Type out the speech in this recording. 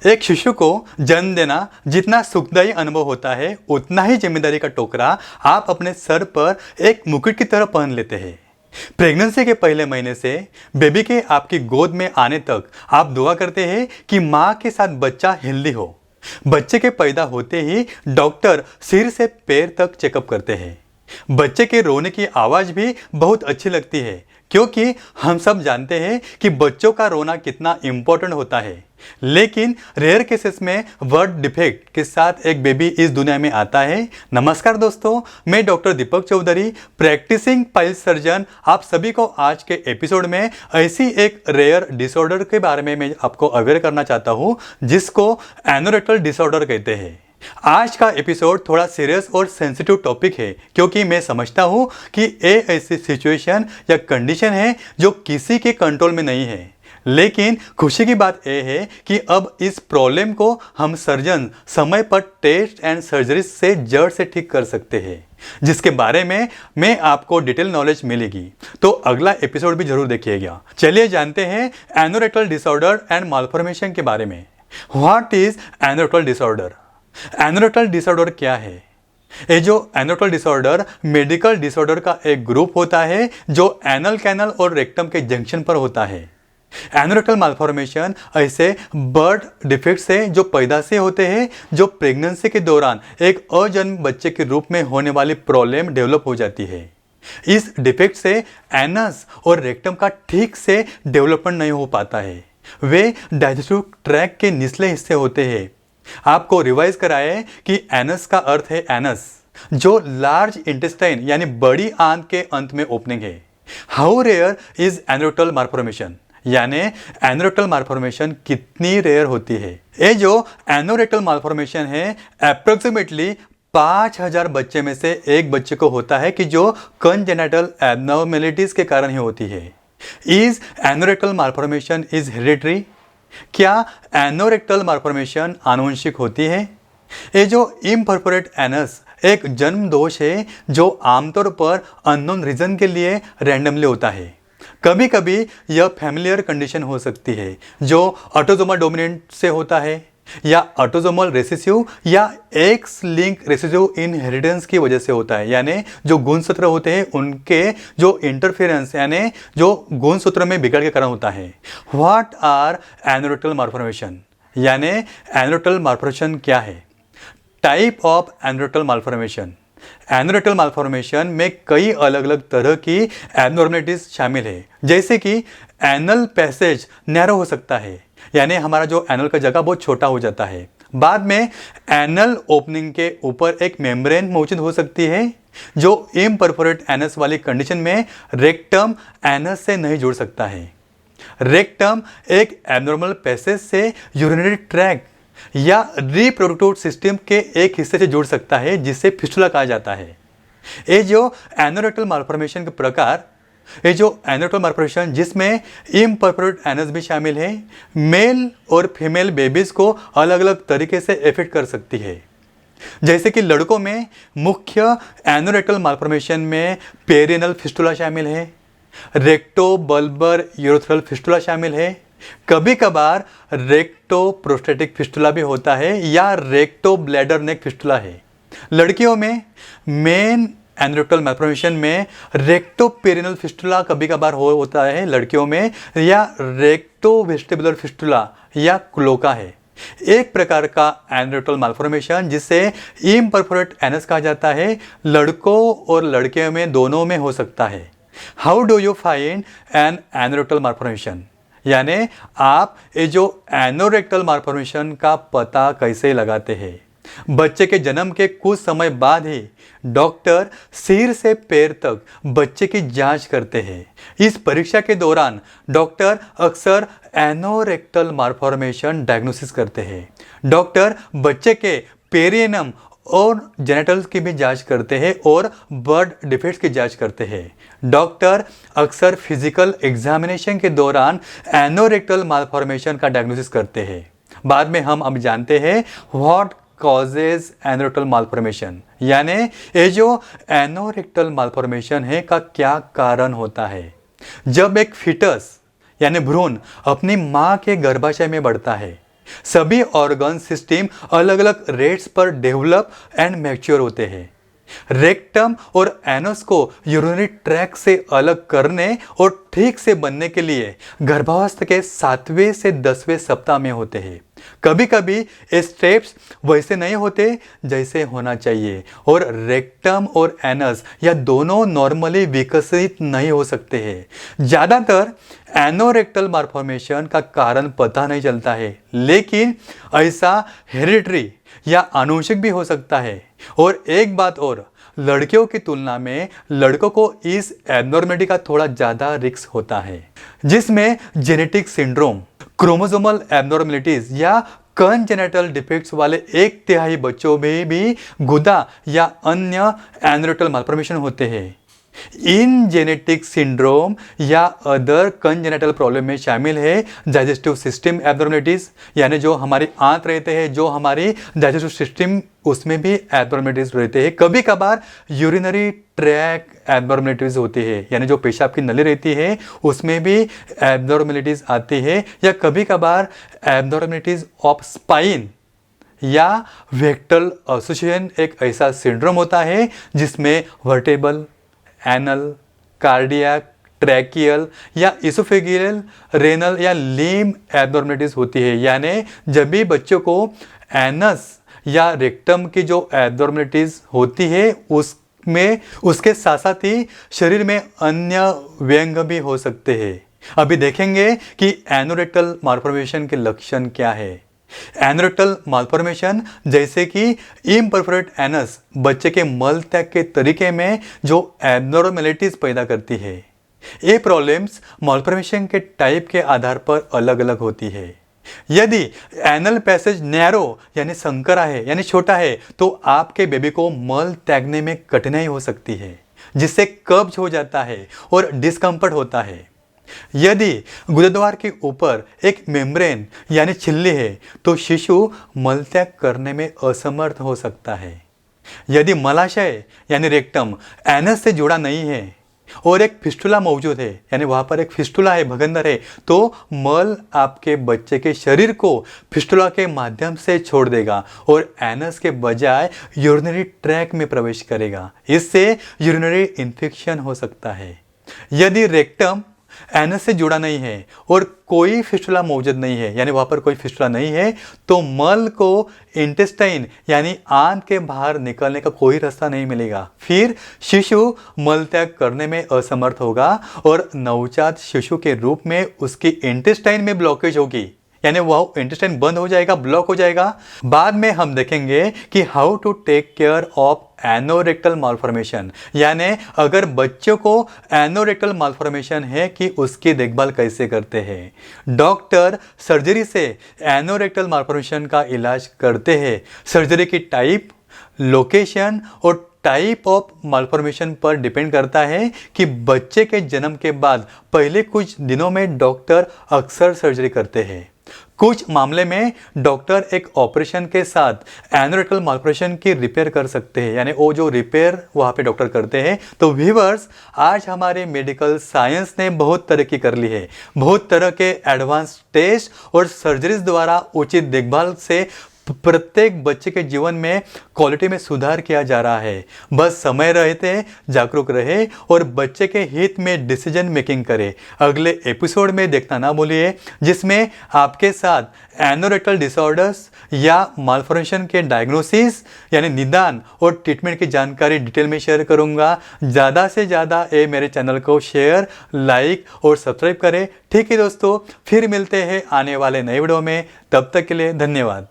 एक शिशु को जन्म देना जितना सुखदायी अनुभव होता है, उतना ही जिम्मेदारी का टोकरा आप अपने सर पर एक मुकुट की तरह पहन लेते हैं। प्रेगनेंसी के पहले महीने से बेबी के आपकी गोद में आने तक आप दुआ करते हैं कि माँ के साथ बच्चा हेल्दी हो। बच्चे के पैदा होते ही डॉक्टर सिर से पैर तक चेकअप करते हैं। बच्चे के रोने की आवाज़ भी बहुत अच्छी लगती है, क्योंकि हम सब जानते हैं कि बच्चों का रोना कितना इम्पोर्टेंट होता है। लेकिन रेयर केसेस में बर्थ डिफेक्ट के साथ एक बेबी इस दुनिया में आता है। नमस्कार दोस्तों, मैं doctor Deepak Chaudhary, practising piles surgeon, आप सभी को आज के एपिसोड में ऐसी एक रेयर डिसऑर्डर के बारे में मैं आपको अवेयर करना चाहता हूँ, जिसको एनोरेक्टल डिसऑर्डर कहते हैं। आज का एपिसोड थोड़ा सीरियस और सेंसिटिव टॉपिक है, क्योंकि मैं समझता हूँ कि ये ऐसी सिचुएशन या कंडीशन है जो किसी के कंट्रोल में नहीं है। लेकिन खुशी की बात यह है कि अब इस प्रॉब्लम को हम सर्जन समय पर टेस्ट एंड सर्जरी से जड़ से ठीक कर सकते हैं, जिसके बारे में मैं आपको डिटेल नॉलेज मिलेगी। तो अगला एपिसोड भी जरूर देखिएगा। चलिए जानते हैं एनोरेक्टल डिसऑर्डर एंड मालफॉर्मेशन के बारे में। What is anorectal disorder? Anorectal disorder क्या है? ये जो एनोरेक्टल डिसऑर्डर मेडिकल डिसऑर्डर का एक ग्रुप होता है जो एनल कैनल और रेक्टम के जंक्शन पर होता है। एनोरेक्टल मालफॉर्मेशन ऐसे बर्थ डिफेक्ट से जो पैदा से होते हैं, जो प्रेगनेंसी के दौरान एक अजन्म बच्चे के रूप में होने वाली प्रॉब्लम डेवलप हो जाती है। इस डिफेक्ट से एनस और रेक्टम का ठीक से डेवलपमेंट नहीं हो पाता है। वे डाइजेस्टिव ट्रैक्ट के निचले हिस्से होते हैं। आपको रिवाइज कराए कि एनस का अर्थ है एनस, जो लार्ज इंटेस्टाइन यानी बड़ी आंत के अंत में ओपनिंग है। How rear is anorectal malformation, यानी एनोरेक्टल मालफॉर्मेशन कितनी रेयर होती है? ये जो एनोरेक्टल मालफॉर्मेशन है अप्रोक्सीमेटली 5000 बच्चे में से एक बच्चे को होता है, कि जो कंजेनिटल एबनॉर्मेलिटीज के कारण ही होती है। Is anorectal malformation is hereditary? क्या एनोरेक्टल मालफॉर्मेशन आनुवंशिक होती है? ये जो इम्परफोरेट एनस एक जन्म दोष है जो आमतौर पर अननोन रीजन के लिए रैंडमली होता है। कभी कभी यह फैमिलियर कंडीशन हो सकती है जो ऑटोसोमल डोमिनेंट से होता है, या ऑटोसोमल रेसेसिव या एक्स लिंक रेसेसिव इनहेरिटेंस की वजह से होता है, यानी जो गुणसूत्र होते हैं उनके जो इंटरफेरेंस यानी जो गुणसूत्र में बिगड़ के कारण होता है। व्हाट आर एनोरेक्टल मालफॉर्मेशन, यानी एनोरेक्टल मालफॉर्मेशन क्या है? Type of anorectal malformation. Anorectal malformation में कई अलग अलग तरह की एबनॉर्मलिटीज शामिल है, जैसे कि एनल पैसेज नैरो हो सकता है, यानी हमारा जो एनल का जगह बहुत छोटा हो जाता है। बाद में एनल ओपनिंग के ऊपर एक मेम्ब्रेन मौजूद हो सकती है, जो इम्परफोरेट एनस वाली कंडीशन में रेक्टम एनस से नहीं जुड़ सकता है। रेक्टम एक एबनॉर्मल पैसेज से यूरिनरी ट्रैक्ट या रिप्रोडक्टिव सिस्टम के एक हिस्से से जुड़ सकता है, जिसे फिस्टुला कहा जाता है। ये जो एनोरेक्टल मालफॉर्मेशन के प्रकार, ये जो एनोरेक्टल मालफॉर्मेशन जिसमें इम्परफोरेट एनस भी शामिल है, मेल और फीमेल बेबीज को अलग अलग तरीके से इफेक्ट कर सकती है। जैसे कि लड़कों में मुख्य एनोरेक्टल मालफॉर्मेशन में पेरिनल फिस्टुला शामिल है, रेक्टो बल्बर यूरोथ्रल फिस्टुला शामिल है, कभी कभार रेक्टो प्रोस्टेटिक फिस्टुला भी होता है, या रेक्टो ब्लैडर नेक फिस्टुला है। लड़कियों में मेन एनोरेक्टल मालफॉर्मेशन में रेक्टो पेरिनल फिस्टुला कभी कभार होता है लड़कियों में, या रेक्टो वेस्टिबुलर फिस्टुला या क्लोका है। एक प्रकार का एनोरेक्टल मालफॉर्मेशन जिसे इम्परफोरेट एनस कहा जाता है, लड़कों और लड़कियों में दोनों में हो सकता है। How do you find an anorectal malformation, यानी आप ये जो एनोरेक्टल मालफॉर्मेशन का पता कैसे लगाते हैं? बच्चे के जन्म के कुछ समय बाद ही डॉक्टर सिर से पैर तक बच्चे की जांच करते हैं। इस परीक्षा के दौरान डॉक्टर अक्सर एनोरेक्टल मालफॉर्मेशन डायग्नोसिस करते हैं। डॉक्टर बच्चे के पेरियनम और जेनिटल्स की भी जांच करते हैं और बर्थ डिफेक्ट्स की जांच करते हैं। डॉक्टर अक्सर फिजिकल एग्जामिनेशन के दौरान एनोरेक्टल मालफॉर्मेशन का डायग्नोसिस करते हैं। बाद में हम अब जानते हैं व्हाट कॉजेज एनोरेक्टल मालफॉर्मेशन, यानी ये जो एनोरेक्टल मालफॉर्मेशन है का क्या कारण होता है। जब एक फीटस यानी भ्रूण अपनी माँ के गर्भाशय में बढ़ता है, सभी ऑर्गन सिस्टम अलग अलग रेट्स पर डेवलप एंड मैच्योर होते हैं। रेक्टम और एनस को यूरिनरी ट्रैक से अलग करने और ठीक से बनने के लिए गर्भावस्था के 7वें से 10वें सप्ताह में होते हैं। कभी कभी स्टेप्स वैसे नहीं होते जैसे होना चाहिए और रेक्टम और एनस या दोनों नॉर्मली विकसित नहीं हो सकते हैं। ज़्यादातर एनोरेक्टल मालफॉर्मेशन का कारण पता नहीं चलता है, लेकिन ऐसा हेरिडिटरी या आनुवंशिक भी हो सकता है। और एक बात और, लड़कियों की तुलना में लड़कों को इस एब्नॉर्मलिटी का थोड़ा ज़्यादा रिस्क होता है, जिसमें जेनेटिक सिंड्रोम, क्रोमोसोमल एब्नॉर्मलिटीज या कंजेनिटल डिफेक्ट्स वाले 1/3 बच्चों में भी गुदा या अन्य एनोरेक्टल मालफॉर्मेशन होते हैं। इन जेनेटिक सिंड्रोम या अदर कंजेनिटल प्रॉब्लम में शामिल है डाइजेस्टिव सिस्टम एब्नॉर्मलिटीज, यानी जो हमारी आंत रहते हैं, जो हमारी डाइजेस्टिव सिस्टम, उसमें भी एब्नॉर्मलिटीज रहते हैं। कभी कभार यूरिनरी ट्रैक एब्नॉर्मलिटीज होती है, यानी जो पेशाब की नली रहती है उसमें भी एब्नॉर्मलिटीज आती है, या कभी कभार एब्नॉर्मलिटीज ऑफ स्पाइन या वेक्टल एसोसिएशन एक ऐसा सिंड्रोम होता है जिसमें वर्टेबल, एनल, कार्डियक, ट्रैकियल या इसोफेगियल, रेनल या लीम एब्नॉर्मलिटीज होती है। यानी जब भी बच्चों को एनस या रेक्टम की जो एब्नॉर्मलिटीज होती है उसमें उसके साथ साथ ही शरीर में अन्य व्यंग भी हो सकते हैं। अभी देखेंगे कि एनोरेक्टल मालफॉर्मेशन के लक्षण क्या है। एनोरेक्टल मालफॉर्मेशन जैसे कि इम्परफोरेट एनस बच्चे के मल त्याग के तरीके में जो एब्नॉर्मलिटीज पैदा करती है। ये प्रॉब्लम्स मालफॉर्मेशन के टाइप के आधार पर अलग अलग होती है। यदि एनल पैसेज नैरो यानी संकरा है, यानी छोटा है, तो आपके बेबी को मल त्यागने में कठिनाई हो सकती है, जिससे कब्ज हो जाता है और डिस्कम्फर्ट होता है। यदि गुदद्वार के ऊपर एक मेम्ब्रेन यानी छिल्ली है तो शिशु मलत्याग करने में असमर्थ हो सकता है। यदि मलाशय यानी रेक्टम एनस से जुड़ा नहीं है और एक फिस्टुला मौजूद है, यानी वहाँ पर एक फिस्टुला है, भगंदर है, तो मल आपके बच्चे के शरीर को फिस्टुला के माध्यम से छोड़ देगा और एनस के बजाय यूरिनरी ट्रैक में प्रवेश करेगा। इससे यूरिनरी इन्फेक्शन हो सकता है। यदि रेक्टम एनस से जुड़ा नहीं है और कोई फिस्टुला मौजूद नहीं है, यानी वहाँ पर कोई फिस्टुला नहीं है, तो मल को इंटेस्टाइन यानी आंत के बाहर निकलने का कोई रास्ता नहीं मिलेगा। फिर शिशु मल त्याग करने में असमर्थ होगा और नवजात शिशु के रूप में उसकी इंटेस्टाइन में ब्लॉकेज होगी, यानी वह इंटेस्टाइन बंद हो जाएगा, ब्लॉक हो जाएगा। बाद में हम देखेंगे कि how to take care of anorectal malformation, यानी अगर बच्चों को एनोरेक्टल मालफॉर्मेशन है कि उसकी देखभाल कैसे करते हैं। डॉक्टर सर्जरी से एनोरेक्टल मालफॉर्मेशन का इलाज करते हैं। सर्जरी की टाइप, लोकेशन और टाइप ऑफ मालफॉर्मेशन पर डिपेंड करता है कि बच्चे के जन्म के बाद पहले कुछ दिनों में डॉक्टर अक्सर सर्जरी करते हैं। कुछ मामले में डॉक्टर एक ऑपरेशन के साथ एनोरेक्टल मालफॉर्मेशन की रिपेयर कर सकते हैं, यानी वो जो रिपेयर वहाँ पे डॉक्टर करते हैं। तो व्यूअर्स, आज हमारे मेडिकल साइंस ने बहुत तरक्की कर ली है। बहुत तरह के एडवांस टेस्ट और सर्जरीज द्वारा उचित देखभाल से प्रत्येक बच्चे के जीवन में क्वालिटी में सुधार किया जा रहा है। बस समय रहते जागरूक रहे और बच्चे के हित में डिसीजन मेकिंग करें। अगले एपिसोड में देखना ना भूलिए, जिसमें आपके साथ एनोरेक्टल डिसऑर्डर्स या मालफॉर्मेशन के डायग्नोसिस यानी निदान और ट्रीटमेंट की जानकारी डिटेल में शेयर करूंगा। ज़्यादा से ज़्यादा ये मेरे चैनल को शेयर, लाइक और सब्सक्राइब करें। ठीक है दोस्तों, फिर मिलते हैं आने वाले नए वीडियो में। तब तक के लिए धन्यवाद।